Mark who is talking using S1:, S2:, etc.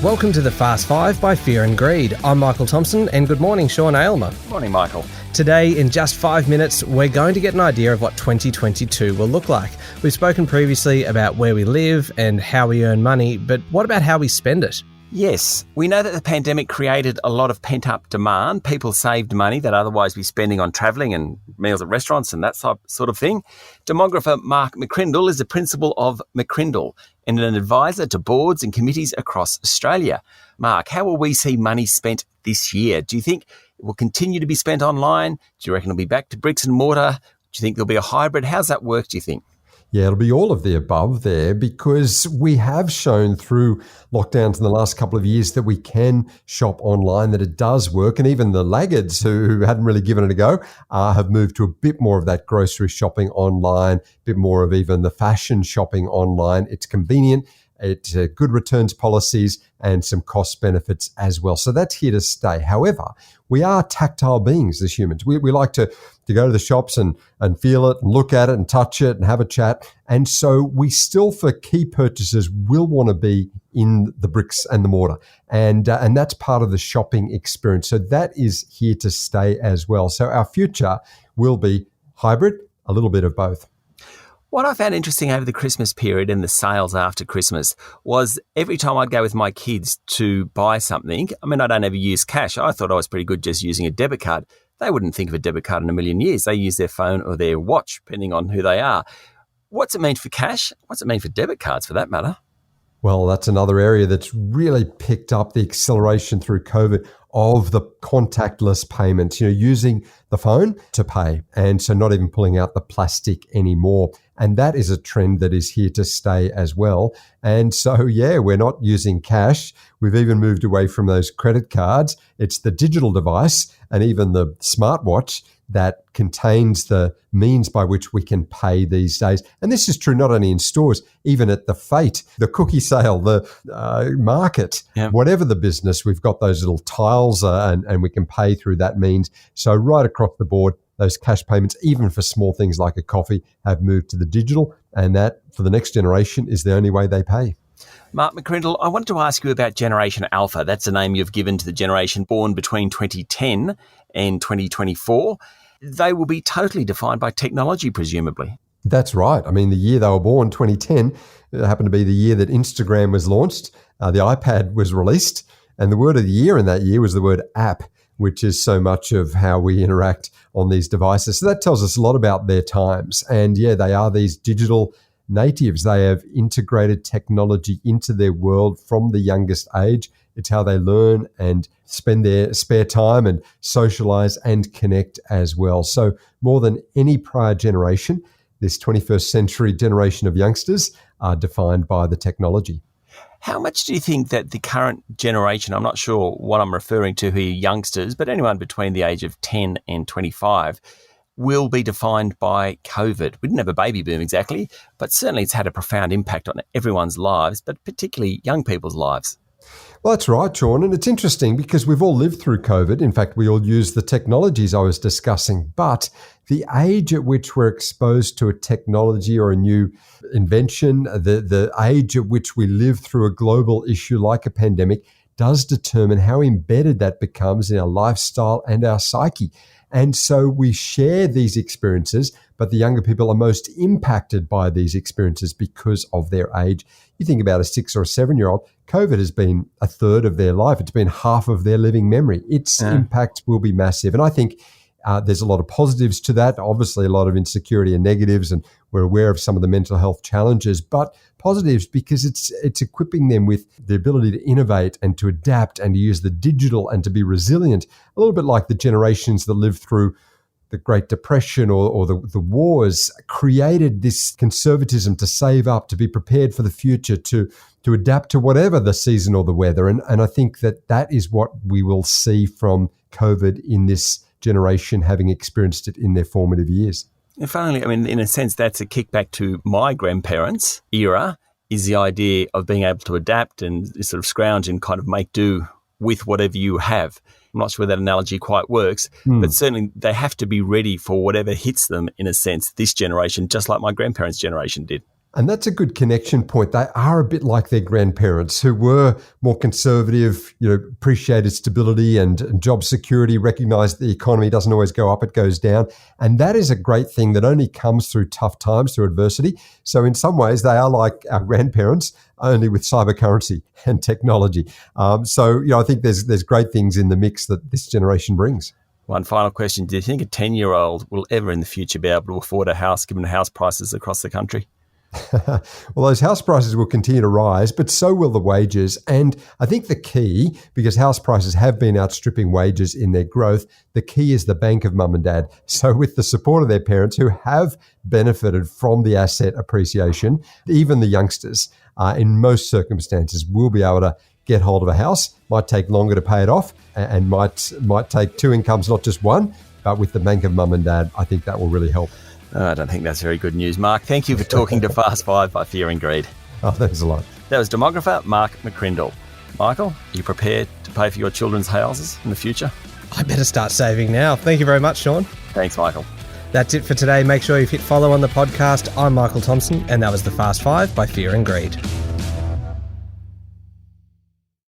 S1: Welcome to the Fast Five by Fear and Greed. I'm Michael Thompson, and good morning, Sean Aylmer.
S2: Morning, Michael.
S1: Today, in just 5 minutes, we're going to get an idea of what 2022 will look like. We've spoken previously about where we live and how we earn money, but what about how we spend it?
S2: Yes, we know that the pandemic created a lot of pent-up demand. People saved money they'd otherwise be spending on travelling and meals at restaurants and that sort of thing. Demographer Mark McCrindle is the principal of McCrindle and an advisor to boards and committees across Australia. Mark, how will we see money spent this year? Do you think it will continue to be spent online? Do you reckon it'll be back to bricks and mortar? Do you think there'll be a hybrid? How's that work, do you think?
S3: Yeah, it'll be all of the above there, because we have shown through lockdowns in the last couple of years that we can shop online, that it does work. And even the laggards who hadn't really given it a go have moved to a bit more of that grocery shopping online, a bit more of even the fashion shopping online. It's convenient. It's good returns policies and some cost benefits as well. So that's here to stay. However, we are tactile beings as humans. We like to go to the shops and feel it and look at it and touch it and have a chat. And so we still, for key purchases, will want to be in the bricks and the mortar. And that's part of the shopping experience. So that is here to stay as well. So our future will be hybrid, a little bit of both.
S2: What I found interesting over the Christmas period and the sales after Christmas was every time I'd go with my kids to buy something, I mean, I don't ever use cash. I thought I was pretty good just using a debit card. They wouldn't think of a debit card in a million years. They use their phone or their watch, depending on who they are. What's it mean for cash? What's it mean for debit cards, for that matter?
S3: Well, that's another area that's really picked up the acceleration through COVID of the contactless payments, using the phone to pay. And so not even pulling out the plastic anymore. And that is a trend that is here to stay as well. And so, yeah, we're not using cash. We've even moved away from those credit cards. It's the digital device and even the smartwatch that contains the means by which we can pay these days. And this is true not only in stores, even at the fete, the cookie sale, the market, whatever the business, we've got those little tiles and we can pay through that means. So right across the board, those cash payments, even for small things like a coffee, have moved to the digital. And that, for the next generation, is the only way they pay.
S2: Mark McCrindle, I wanted to ask you about Generation Alpha. That's the name you've given to the generation born between 2010 and 2024. They will be totally defined by technology, presumably.
S3: That's right. I mean, the year they were born, 2010, it happened to be the year that Instagram was launched, the iPad was released, and the word of the year in that year was the word app, which is so much of how we interact on these devices. So that tells us a lot about their times. And yeah, they are these digital natives. They have integrated technology into their world from the youngest age. It's how they learn and spend their spare time and socialize and connect as well. So more than any prior generation, this 21st century generation of youngsters are defined by the technology.
S2: How much do you think that the current generation, I'm not sure what I'm referring to here, youngsters, but anyone between the age of 10 and 25, will be defined by COVID? We didn't have a baby boom exactly, but certainly it's had a profound impact on everyone's lives, but particularly young people's lives.
S3: Well, that's right, Sean. And it's interesting because we've all lived through COVID. In fact, we all use the technologies I was discussing. But the age at which we're exposed to a technology or a new invention, the age at which we live through a global issue like a pandemic, does determine how embedded that becomes in our lifestyle and our psyche. And so we share these experiences, but the younger people are most impacted by these experiences because of their age. You think about a 6 or a 7-year-old, COVID has been a third of their life. It's been half of their living memory. Its impact will be massive. And I think there's a lot of positives to that, obviously a lot of insecurity and negatives, and we're aware of some of the mental health challenges, but positives because it's equipping them with the ability to innovate and to adapt and to use the digital and to be resilient, a little bit like the generations that lived through the Great Depression or the wars, created this conservatism to save up, to be prepared for the future, to adapt to whatever the season or the weather. And I think that is what we will see from COVID in this generation, having experienced it in their formative years.
S2: And finally, I mean, in a sense, that's a kickback to my grandparents' era, is the idea of being able to adapt and sort of scrounge and kind of make do with whatever you have. I'm not sure that analogy quite works, but certainly they have to be ready for whatever hits them, in a sense, this generation, just like my grandparents' generation did.
S3: And that's a good connection point. They are a bit like their grandparents who were more conservative, appreciated stability and job security, recognized the economy doesn't always go up, it goes down. And that is a great thing that only comes through tough times, through adversity. So in some ways, they are like our grandparents, only with cyber currency and technology. I think there's great things in the mix that this generation brings.
S2: One final question. Do you think a 10-year-old will ever in the future be able to afford a house given house prices across the country?
S3: Well, those house prices will continue to rise, but so will the wages. And I think the key, because house prices have been outstripping wages in their growth, the key is the bank of mum and dad. So with the support of their parents who have benefited from the asset appreciation, even the youngsters, in most circumstances, will be able to get hold of a house. Might take longer to pay it off and might take two incomes, not just one. But with the bank of mum and dad, I think that will really help.
S2: I don't think that's very good news, Mark. Thank you for talking to Fast Five by Fear and Greed.
S3: Oh, thanks a lot.
S2: That was demographer Mark McCrindle. Michael, are you prepared to pay for your children's houses in the future?
S1: I better start saving now. Thank you very much, Sean.
S2: Thanks, Michael.
S1: That's it for today. Make sure you've hit follow on the podcast. I'm Michael Thompson, and that was the Fast Five by Fear and Greed.